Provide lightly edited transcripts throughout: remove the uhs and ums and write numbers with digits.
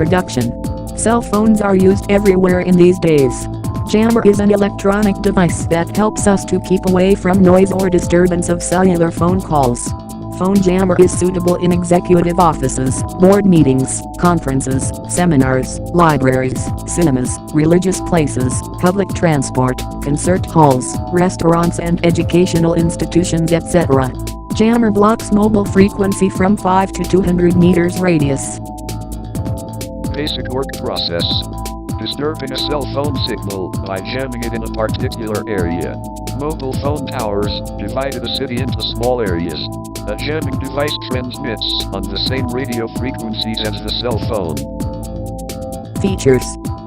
Introduction. Cell phones are used everywhere in these days. Jammer is an electronic device that helps us to keep away from noise or disturbance of cellular phone calls. Phone jammer is suitable in executive offices, board meetings, conferences, seminars, libraries, cinemas, religious places, public transport, concert halls, restaurants and educational institutions, etc. Jammer blocks mobile frequency from 5 to 200 meters radius. Basic work process. Disturbing a cell phone signal by jamming it in a particular area. Mobile phone towers divide the city into small areas. A jamming device transmits on the same radio frequencies as the cell phone. Features.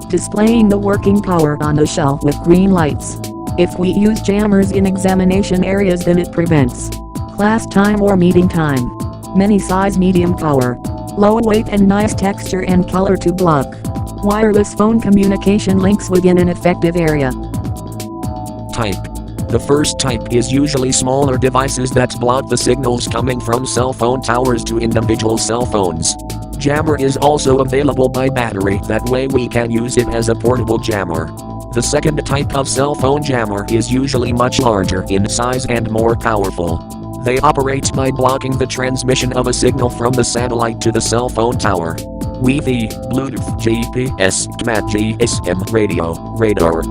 Displaying the working power on the shelf with green lights. If we use jammers in examination areas, then it prevents class time or meeting time. Many size, medium power. Low weight and nice texture and color to block wireless phone communication links within an effective area. Type. The first type is usually smaller devices that block the signals coming from cell phone towers to individual cell phones. Jammer is also available by battery, that way we can use it as a portable jammer. The second type of cell phone jammer is usually much larger in size and more powerful. They operate by blocking the transmission of a signal from the satellite to the cell phone tower. Wi-Fi, Bluetooth, GPS, GSM, radio, radar.